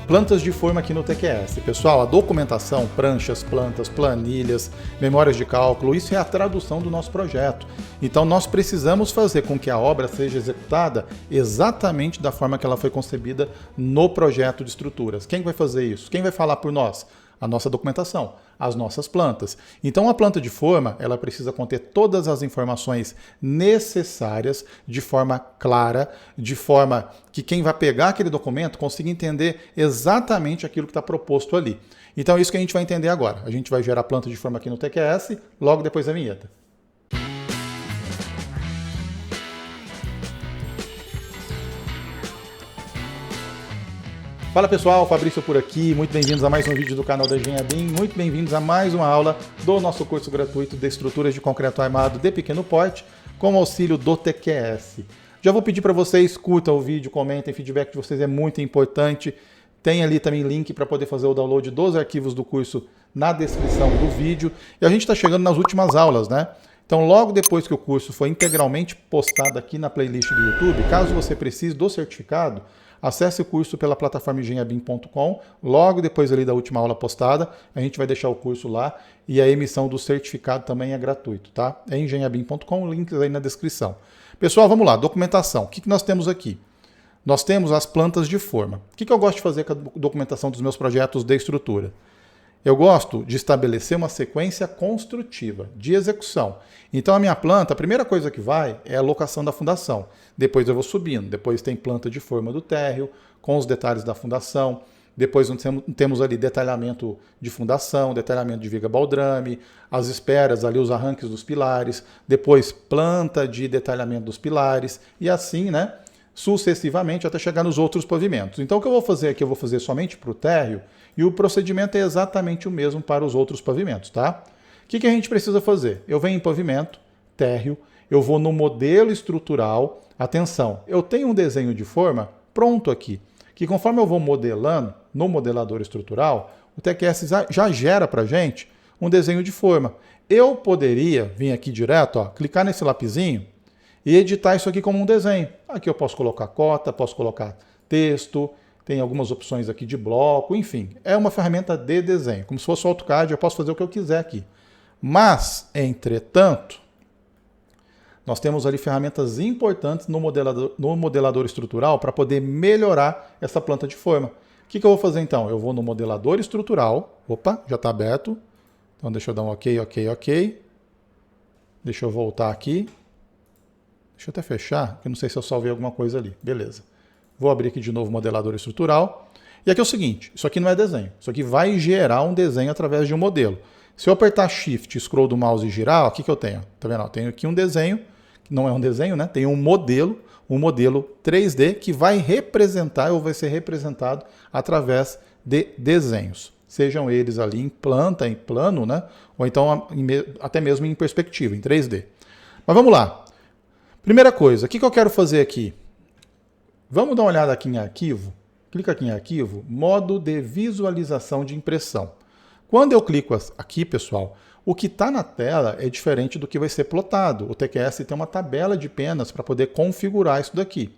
Plantas de forma aqui no TQS. Pessoal, a documentação, pranchas, plantas, planilhas, memórias de cálculo, isso é a tradução do nosso projeto. Então nós precisamos fazer com que a obra seja executada exatamente da forma que ela foi concebida no projeto de estruturas. Quem vai fazer isso? Quem vai falar por nós? A nossa documentação, as nossas plantas. Então a planta de forma, ela precisa conter todas as informações necessárias de forma clara, de forma que quem vai pegar aquele documento consiga entender exatamente aquilo que está proposto ali. Então é isso que a gente vai entender agora. A gente vai gerar planta de forma aqui no TQS, logo depois da vinheta. Fala pessoal, Fabrício por aqui, muito bem-vindos a mais um vídeo do canal da Engenharia BIM, muito bem-vindos a mais uma aula do nosso curso gratuito de estruturas de concreto armado de pequeno porte, com o auxílio do TQS. Já vou pedir para vocês, curtam o vídeo, comentem, feedback de vocês é muito importante. Tem ali também link para poder fazer o download dos arquivos do curso na descrição do vídeo. E a gente está chegando nas últimas aulas, né? Então, logo depois que o curso for integralmente postado aqui na playlist do YouTube, caso você precise do certificado, acesse o curso pela plataforma engenhabim.com. Logo depois ali da última aula postada, a gente vai deixar o curso lá e a emissão do certificado também é gratuito, tá? É engenhabim.com, links aí na descrição. Pessoal, vamos lá, documentação. O que nós temos aqui? Nós temos as plantas de forma. O que eu gosto de fazer com a documentação dos meus projetos de estrutura? Eu gosto de estabelecer uma sequência construtiva de execução. Então a minha planta, a primeira coisa que vai é a locação da fundação. Depois eu vou subindo. Depois tem planta de forma do térreo, com os detalhes da fundação. Depois temos ali detalhamento de fundação, detalhamento de viga baldrame, as esperas ali, os arranques dos pilares. Depois planta de detalhamento dos pilares. E assim, né? Sucessivamente até chegar nos outros pavimentos. Então o que eu vou fazer aqui? Eu vou fazer somente para o térreo e o procedimento é exatamente o mesmo para os outros pavimentos, tá? O que a gente precisa fazer? Eu venho em pavimento, térreo, eu vou no modelo estrutural. Atenção, eu tenho um desenho de forma pronto aqui, que conforme eu vou modelando no modelador estrutural, o TQS já gera para a gente um desenho de forma. Eu poderia vir aqui direto, ó, clicar nesse lapisinho e editar isso aqui como um desenho. Aqui eu posso colocar cota, posso colocar texto, tem algumas opções aqui de bloco, enfim. É uma ferramenta de desenho. Como se fosse o AutoCAD, eu posso fazer o que eu quiser aqui. Mas, entretanto, nós temos ali ferramentas importantes no modelador estrutural para poder melhorar essa planta de forma. O que eu vou fazer então? Eu vou no modelador estrutural. Opa, já está aberto. Então deixa eu dar um ok. Deixa eu voltar aqui. Deixa eu até fechar, porque não sei se eu salvei alguma coisa ali. Beleza. Vou abrir aqui de novo o modelador estrutural. E aqui é o seguinte, isso aqui não é desenho. Isso aqui vai gerar um desenho através de um modelo. Se eu apertar Shift, Scroll do mouse e girar, ó, o que eu tenho? Tá vendo? Eu tenho aqui um desenho, que não é um desenho, né? Tem um modelo 3D que vai representar ou vai ser representado através de desenhos. Sejam eles ali em planta, em plano, né? Ou então até mesmo em perspectiva, em 3D. Mas vamos lá. Primeira coisa, o que eu quero fazer aqui? Vamos dar uma olhada aqui em arquivo. Clica aqui em arquivo, modo de visualização de impressão. Quando eu clico aqui, pessoal, o que está na tela é diferente do que vai ser plotado. O TQS tem uma tabela de penas para poder configurar isso daqui.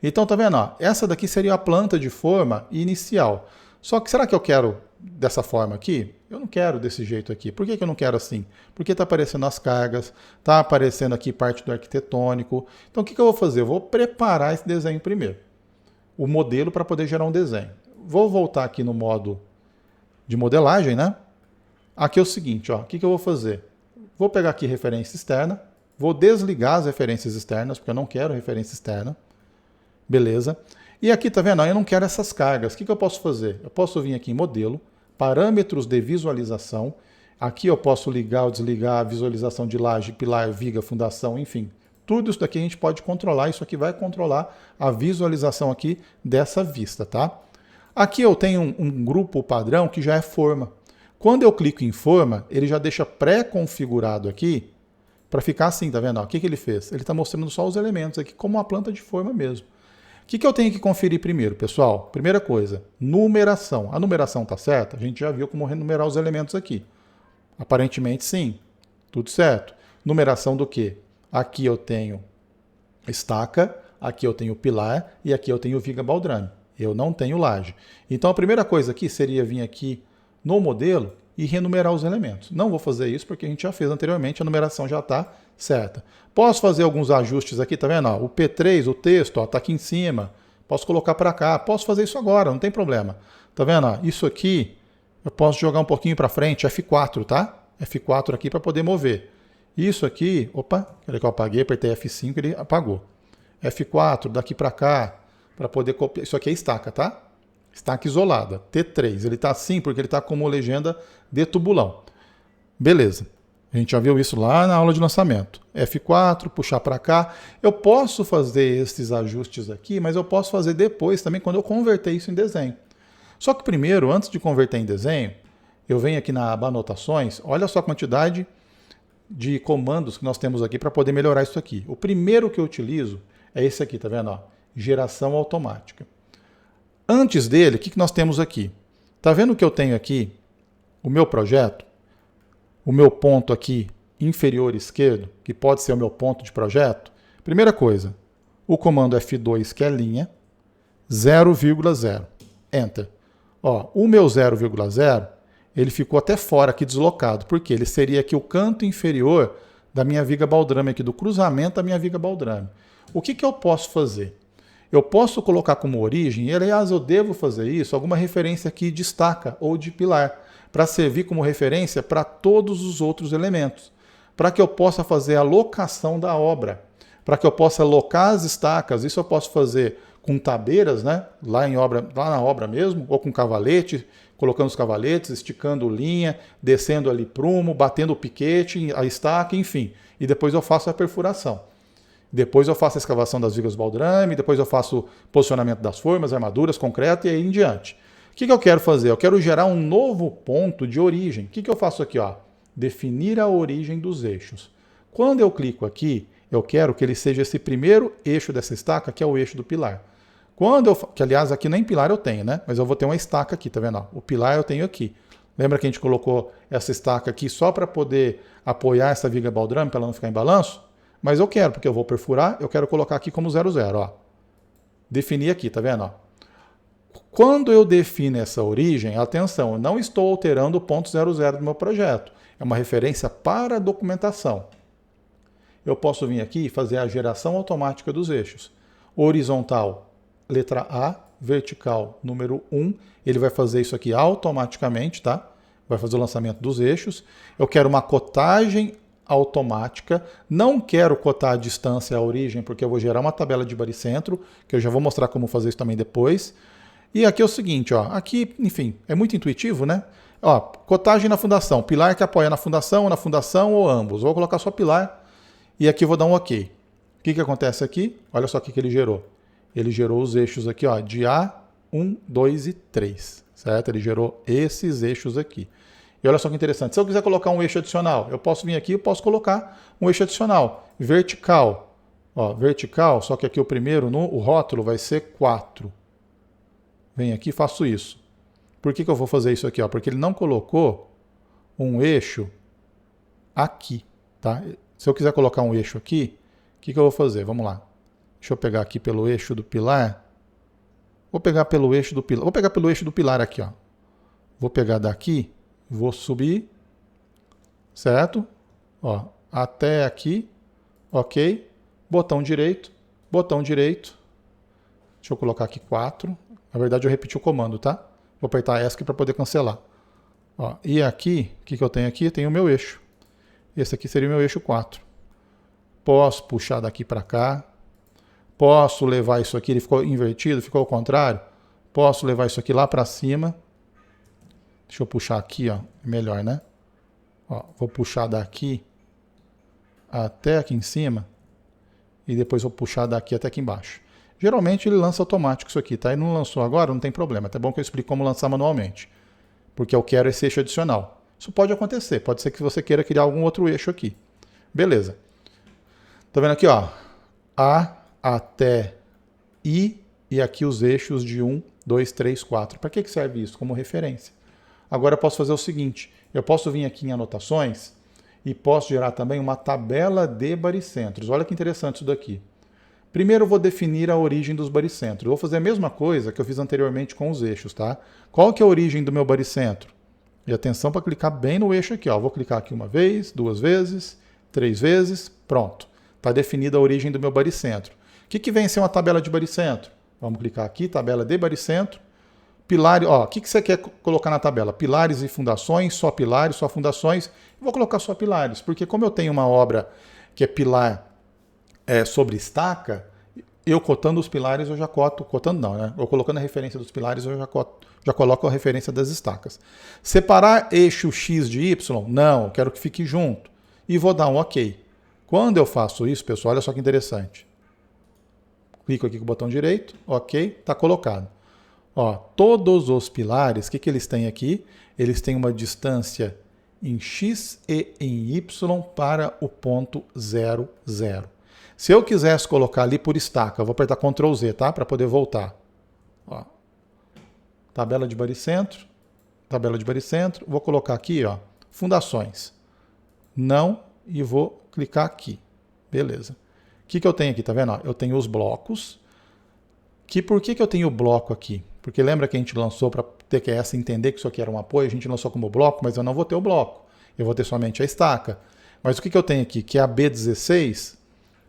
Então, tá vendo? Ó, essa daqui seria a planta de forma inicial. Só que será que eu quero dessa forma aqui? Eu não quero desse jeito aqui. Por que eu não quero assim? Porque está aparecendo as cargas, está aparecendo aqui parte do arquitetônico. Então o que eu vou fazer? Eu vou preparar esse desenho primeiro. O modelo para poder gerar um desenho. Vou voltar aqui no modo de modelagem, né? Aqui é o seguinte, ó, o que eu vou fazer? Vou pegar aqui referência externa, vou desligar as referências externas, porque eu não quero referência externa. Beleza? E aqui, tá vendo? Eu não quero essas cargas. O que eu posso fazer? Eu posso vir aqui em modelo, parâmetros de visualização. Aqui eu posso ligar ou desligar a visualização de laje, pilar, viga, fundação, enfim. Tudo isso daqui a gente pode controlar. Isso aqui vai controlar a visualização aqui dessa vista, tá? Aqui eu tenho um grupo padrão que já é forma. Quando eu clico em forma, ele já deixa pré-configurado aqui para ficar assim, tá vendo? O que ele fez? Ele está mostrando só os elementos aqui, como uma planta de forma mesmo. O que eu tenho que conferir primeiro, pessoal? Primeira coisa, numeração. A numeração está certa? A gente já viu como renumerar os elementos aqui. Aparentemente, sim. Tudo certo. Numeração do quê? Aqui eu tenho estaca, aqui eu tenho pilar e aqui eu tenho viga baldrame. Eu não tenho laje. Então a primeira coisa aqui seria vir aqui no modelo e renumerar os elementos. Não vou fazer isso porque a gente já fez anteriormente, a numeração já está certa. Posso fazer alguns ajustes aqui, tá vendo? Ó, o P3, o texto, está aqui em cima. Posso colocar para cá. Posso fazer isso agora, não tem problema. Tá vendo? Ó, isso aqui eu posso jogar um pouquinho para frente, F4, tá? F4 aqui para poder mover. Isso aqui, opa, que eu apaguei, apertei F5, ele apagou. F4, daqui para cá, para poder copiar. Isso aqui é estaca, tá? Estaca isolada, T3. Ele está assim porque ele está como legenda de tubulão. Beleza. A gente já viu isso lá na aula de lançamento. F4, puxar para cá. Eu posso fazer esses ajustes aqui, mas eu posso fazer depois também quando eu converter isso em desenho. Só que primeiro, antes de converter em desenho, eu venho aqui na aba anotações, olha só a quantidade de comandos que nós temos aqui para poder melhorar isso aqui. O primeiro que eu utilizo é esse aqui, tá vendo? Ó, geração automática. Antes dele, o que nós temos aqui? Tá vendo que eu tenho aqui o meu projeto? O meu ponto aqui inferior esquerdo, que pode ser o meu ponto de projeto. Primeira coisa, o comando F2, que é linha, 0,0. Enter. Ó, o meu 0,0, ele ficou até fora aqui deslocado, porque ele seria aqui o canto inferior da minha viga baldrame, aqui do cruzamento da minha viga baldrame. O que eu posso fazer? Eu posso colocar como origem, e aliás eu devo fazer isso, alguma referência aqui de estaca ou de pilar, para servir como referência para todos os outros elementos, para que eu possa fazer a locação da obra, para que eu possa alocar as estacas. Isso eu posso fazer com tabeiras, né? lá na obra mesmo, ou com cavalete, colocando os cavaletes, esticando linha, descendo ali prumo, batendo o piquete, a estaca, enfim. E depois eu faço a perfuração. Depois eu faço a escavação das vigas baldrame, depois eu faço posicionamento das formas, armaduras, concreto e aí em diante. O que eu quero fazer? Eu quero gerar um novo ponto de origem. O que eu faço aqui? Ó? Definir a origem dos eixos. Quando eu clico aqui, eu quero que ele seja esse primeiro eixo dessa estaca, que é o eixo do pilar. Que aliás aqui nem pilar eu tenho, né? Mas eu vou ter uma estaca aqui, tá vendo? Ó, o pilar eu tenho aqui. Lembra que a gente colocou essa estaca aqui só para poder apoiar essa viga baldrame, para ela não ficar em balanço? Mas eu quero, porque eu vou perfurar, eu quero colocar aqui como 00, ó. Definir aqui, tá vendo? Ó. Quando eu defino essa origem, atenção, eu não estou alterando o ponto 00 do meu projeto. É uma referência para a documentação. Eu posso vir aqui e fazer a geração automática dos eixos. Horizontal, letra A, vertical, número 1. Ele vai fazer isso aqui automaticamente, tá? Vai fazer o lançamento dos eixos. Eu quero uma cotagem automática. Não quero cotar a distância à origem, porque eu vou gerar uma tabela de baricentro, que eu já vou mostrar como fazer isso também depois. E aqui é o seguinte, ó, aqui, enfim, é muito intuitivo, né? Ó, cotagem na fundação, pilar que apoia na fundação ou ambos. Vou colocar só pilar e aqui eu vou dar um OK. O que acontece aqui? Olha só o que ele gerou. Ele gerou os eixos aqui, ó, de A1, 2 e 3, certo? Ele gerou esses eixos aqui. E olha só que interessante, se eu quiser colocar um eixo adicional, eu posso vir aqui e posso colocar um eixo adicional, vertical. Ó, vertical, só que aqui o primeiro, o rótulo vai ser 4. Venho aqui e faço isso. Por que eu vou fazer isso aqui? Ó? Porque ele não colocou um eixo aqui. Tá? Se eu quiser colocar um eixo aqui, o que eu vou fazer? Vamos lá. Deixa eu pegar aqui pelo eixo do pilar. Vou pegar pelo eixo do pilar. Vou pegar pelo eixo do pilar aqui. Ó. Vou pegar daqui, vou subir, certo? Ó, até aqui, ok. Botão direito. Deixa eu colocar aqui 4. Na verdade, eu repeti o comando, tá? Vou apertar ESC para poder cancelar. Ó, e aqui, o que eu tenho aqui? Eu tenho o meu eixo. Esse aqui seria o meu eixo 4. Posso puxar daqui para cá. Posso levar isso aqui, ele ficou invertido, ficou ao contrário. Posso levar isso aqui lá para cima. Deixa eu puxar aqui, ó. Melhor, né? Ó, vou puxar daqui até aqui em cima. E depois vou puxar daqui até aqui embaixo. Geralmente ele lança automático isso aqui, tá? Ele não lançou agora, não tem problema. É até bom que eu explique como lançar manualmente. Porque eu quero esse eixo adicional. Isso pode acontecer. Pode ser que você queira criar algum outro eixo aqui. Beleza. Tá vendo aqui, ó? A até I e aqui os eixos de 1, 2, 3, 4. Para que serve isso? Como referência. Agora eu posso fazer o seguinte. Eu posso vir aqui em anotações e posso gerar também uma tabela de baricentros. Olha que interessante isso daqui. Primeiro eu vou definir a origem dos baricentros. Eu vou fazer a mesma coisa que eu fiz anteriormente com os eixos, tá? Qual que é a origem do meu baricentro? E atenção para clicar bem no eixo aqui, ó. Vou clicar aqui uma vez, 2 vezes, 3 vezes, pronto. Está definida a origem do meu baricentro. O que vem a ser uma tabela de baricentro? Vamos clicar aqui, tabela de baricentro. Pilares, ó, o que você quer colocar na tabela? Pilares e fundações, só pilares, só fundações. Eu vou colocar só pilares, porque como eu tenho uma obra que é pilar sobre estaca, eu cotando os pilares, eu já cotando não, né? Eu colocando a referência dos pilares, eu já coloco a referência das estacas. Separar eixo X de Y? Não, eu quero que fique junto. E vou dar um OK. Quando eu faço isso, pessoal, olha só que interessante. Clico aqui com o botão direito, OK, está colocado. Ó, todos os pilares, o que eles têm aqui? Eles têm uma distância em X e em Y para o ponto 0, 0. Se eu quisesse colocar ali por estaca, eu vou apertar Ctrl Z, tá? Para poder voltar. Ó. Tabela de baricentro, vou colocar aqui, ó, fundações. Não, e vou clicar aqui. Beleza. O que eu tenho aqui, tá vendo? Ó, eu tenho os blocos. Por que eu tenho o bloco aqui? Porque lembra que a gente lançou para TQS entender que isso aqui era um apoio, a gente lançou como bloco, mas eu não vou ter o bloco. Eu vou ter somente a estaca. Mas o que eu tenho aqui? Que é a B16.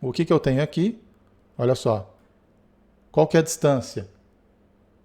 O que eu tenho aqui? Olha só. Qual que é a distância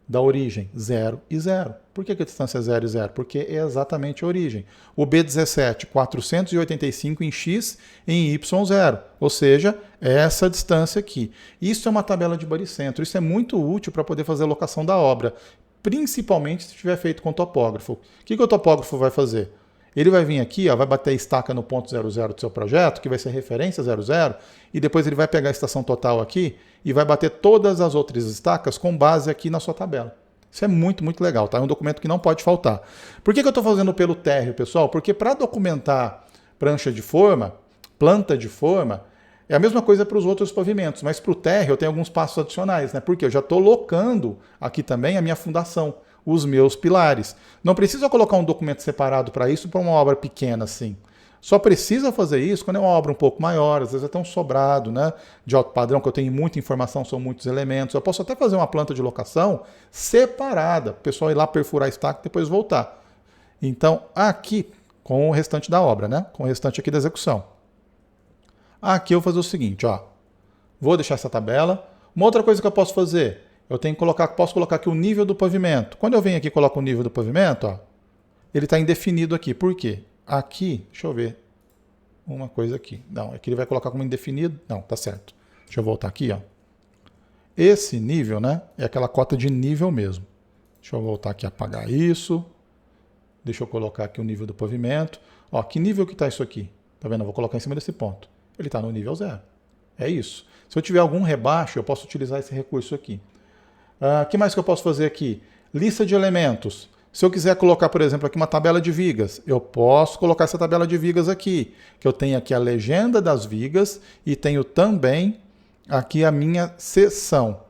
da origem? 0 e 0. Por que a distância é 0 e 0? Porque é exatamente a origem. O B17, 485 em X e em Y 0. Ou seja, é essa distância aqui. Isso é uma tabela de baricentro. Isso é muito útil para poder fazer a locação da obra. Principalmente se tiver feito com topógrafo. O que o topógrafo vai fazer? Ele vai vir aqui, ó, vai bater a estaca no ponto 00 do seu projeto, que vai ser referência 00, e depois ele vai pegar a estação total aqui e vai bater todas as outras estacas com base aqui na sua tabela. Isso é muito, muito legal, tá? É um documento que não pode faltar. Por que eu estou fazendo pelo térreo, pessoal? Porque para documentar prancha de forma, planta de forma, é a mesma coisa para os outros pavimentos, mas para o térreo eu tenho alguns passos adicionais, né? Porque eu já estou locando aqui também a minha fundação, os meus pilares. Não precisa colocar um documento separado para isso, para uma obra pequena assim. Só precisa fazer isso quando é uma obra um pouco maior, às vezes até um sobrado, né, de alto padrão, que eu tenho muita informação, são muitos elementos. Eu posso até fazer uma planta de locação separada, o pessoal ir lá perfurar a estaca e depois voltar. Então, aqui, com o restante da obra, né, com o restante aqui da execução. Aqui eu vou fazer o seguinte, ó, vou deixar essa tabela. Uma outra coisa que eu posso fazer, eu tenho que colocar, posso colocar aqui o nível do pavimento. Quando eu venho aqui e coloco o nível do pavimento, ó, ele está indefinido aqui. Por quê? Aqui, deixa eu ver uma coisa aqui. Não, aqui ele vai colocar como indefinido. Não, tá certo. Deixa eu voltar aqui, ó. Esse nível, né, é aquela cota de nível mesmo. Deixa eu voltar aqui e apagar isso. Deixa eu colocar aqui o nível do pavimento. Ó, que nível que está isso aqui? Tá vendo? Eu vou colocar em cima desse ponto. Ele está no nível 0. É isso. Se eu tiver algum rebaixo, eu posso utilizar esse recurso aqui. O que mais que eu posso fazer aqui? Lista de elementos. Se eu quiser colocar, por exemplo, aqui uma tabela de vigas, eu posso colocar essa tabela de vigas aqui, que eu tenho aqui a legenda das vigas e tenho também aqui a minha seção.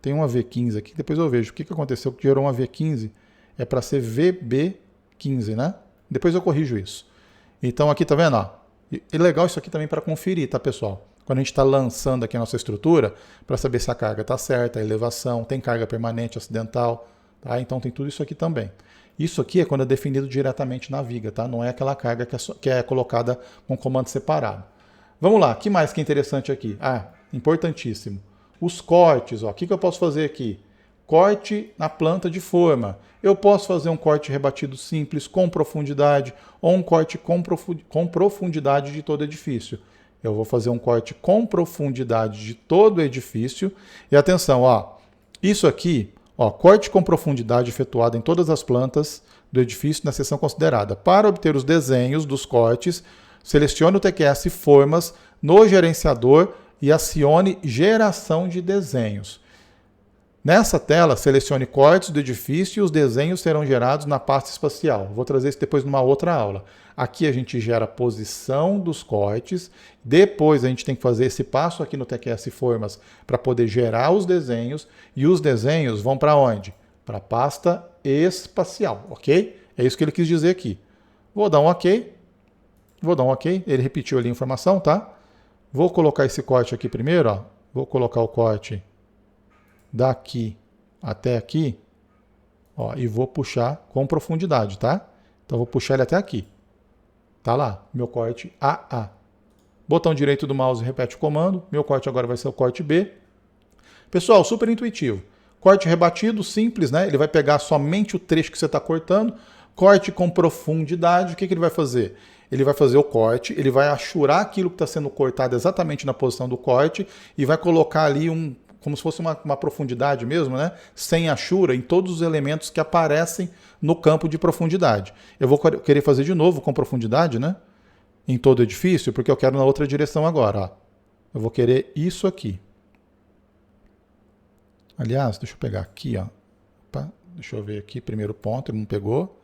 Tem uma V15 aqui, depois eu vejo o que aconteceu que gerou uma V15, é para ser VB15, né? Depois eu corrijo isso. Então aqui, tá vendo? Ó, e legal isso aqui também para conferir, tá, pessoal? Quando a gente está lançando aqui a nossa estrutura, para saber se a carga está certa, a elevação, tem carga permanente, acidental. Tá? Então tem tudo isso aqui também. Isso aqui é quando é definido diretamente na viga, tá? Não é aquela carga que é colocada com comando separado. Vamos lá, o que mais que é interessante aqui? Ah, importantíssimo. Os cortes, ó. O que eu posso fazer aqui? Corte na planta de forma. Eu posso fazer um corte rebatido simples, com profundidade, ou um corte com profundidade de todo o edifício. Eu vou fazer um corte com profundidade de todo o edifício. E atenção, ó, isso aqui... Ó, corte com profundidade efetuado em todas as plantas do edifício na seção considerada. Para obter os desenhos dos cortes, selecione o TQS Formas no gerenciador e acione Geração de Desenhos. Nessa tela, selecione cortes do edifício e os desenhos serão gerados na pasta espacial. Vou trazer isso depois numa outra aula. Aqui a gente gera a posição dos cortes, depois a gente tem que fazer esse passo aqui no TQS Formas para poder gerar os desenhos, e os desenhos vão para onde? Para a pasta espacial, ok? É isso que ele quis dizer aqui. Vou dar um ok, ele repetiu ali a informação, tá? Vou colocar esse corte aqui primeiro, ó. Vou colocar o corte daqui até aqui, ó, e vou puxar com profundidade, tá? Então vou puxar ele até aqui. Tá lá, meu corte AA. Botão direito do mouse repete o comando. Meu corte agora vai ser o corte B. Pessoal, super intuitivo. Corte rebatido, simples, né? Ele vai pegar somente o trecho que você está cortando. Corte com profundidade, o que ele vai fazer? Ele vai fazer o corte, ele vai achurar aquilo que está sendo cortado exatamente na posição do corte e vai colocar ali como se fosse uma profundidade mesmo, né? Sem achura em todos os elementos que aparecem no campo de profundidade. Eu vou querer fazer de novo com profundidade, né? Em todo o edifício, porque eu quero na outra direção agora. Ó. Eu vou querer isso aqui. Aliás, deixa eu pegar aqui, ó. Opa, deixa eu ver aqui, primeiro ponto, ele não pegou.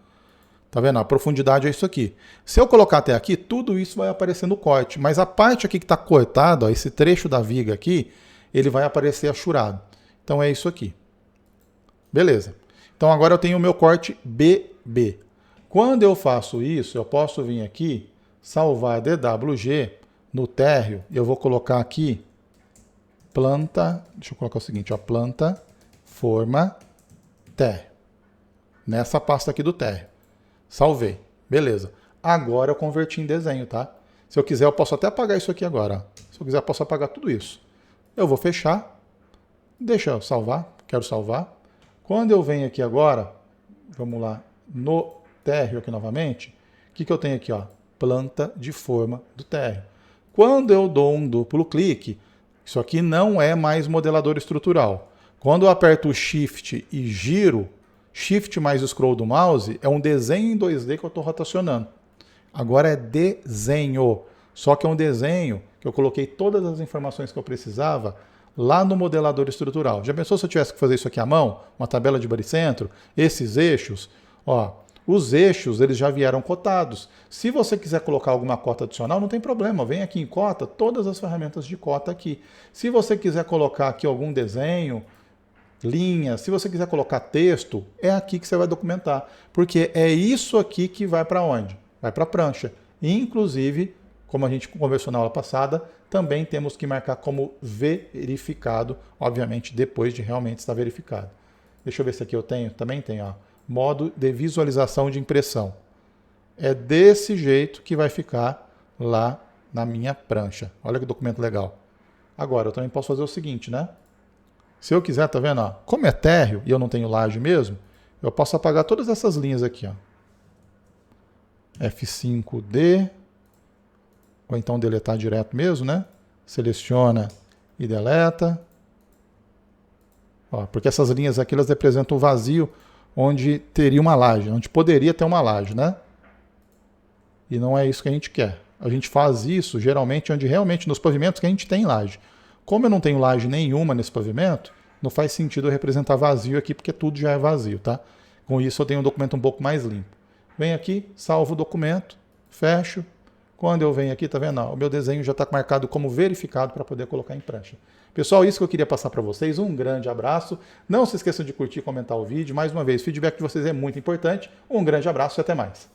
Tá vendo? A profundidade é isso aqui. Se eu colocar até aqui, tudo isso vai aparecer no corte, mas a parte aqui que está cortada, ó, esse trecho da viga aqui, ele vai aparecer achurado. Então é isso aqui. Beleza. Então agora eu tenho o meu corte BB. Quando eu faço isso, eu posso vir aqui, salvar DWG no térreo, eu vou colocar aqui planta, deixa eu colocar o seguinte, ó, planta, forma, térreo. Nessa pasta aqui do térreo. Salvei. Beleza. Agora eu converti em desenho, tá? Se eu quiser, eu posso até apagar isso aqui agora. Ó. Se eu quiser, eu posso apagar tudo isso. Eu vou fechar. Deixa eu salvar. Quero salvar. Quando eu venho aqui agora, vamos lá, no térreo aqui novamente, o que eu tenho aqui? Ó? Planta de forma do térreo. Quando eu dou um duplo clique, isso aqui não é mais modelador estrutural. Quando eu aperto o Shift e giro, Shift mais o scroll do mouse, é um desenho em 2D que eu estou rotacionando. Agora é desenho. Só que é um desenho que eu coloquei todas as informações que eu precisava lá no modelador estrutural. Já pensou se eu tivesse que fazer isso aqui à mão? Uma tabela de baricentro? Esses eixos? Ó, os eixos eles já vieram cotados. Se você quiser colocar alguma cota adicional, não tem problema. Vem aqui em cota, todas as ferramentas de cota aqui. Se você quiser colocar aqui algum desenho, linha, se você quiser colocar texto, é aqui que você vai documentar. Porque é isso aqui que vai para onde? Vai para a prancha. Inclusive, como a gente conversou na aula passada, também temos que marcar como verificado, obviamente depois de realmente estar verificado. Deixa eu ver se aqui eu tenho, também tem, ó, modo de visualização de impressão. É desse jeito que vai ficar lá na minha prancha. Olha que documento legal. Agora, eu também posso fazer o seguinte, né? Se eu quiser, tá vendo? Ó, como é térreo e eu não tenho laje mesmo, eu posso apagar todas essas linhas aqui, ó. F5D, ou então deletar direto mesmo, né? Seleciona e deleta. Ó, porque essas linhas aqui, elas representam o vazio onde teria uma laje, onde poderia ter uma laje, né? E não é isso que a gente quer. A gente faz isso, geralmente, onde realmente nos pavimentos que a gente tem laje. Como eu não tenho laje nenhuma nesse pavimento, não faz sentido eu representar vazio aqui, porque tudo já é vazio, tá? Com isso eu tenho um documento um pouco mais limpo. Venho aqui, salvo o documento, fecho. Quando eu venho aqui, tá vendo? O meu desenho já está marcado como verificado para poder colocar em prancha. Pessoal, isso que eu queria passar para vocês. Um grande abraço. Não se esqueçam de curtir e comentar o vídeo. Mais uma vez, o feedback de vocês é muito importante. Um grande abraço e até mais.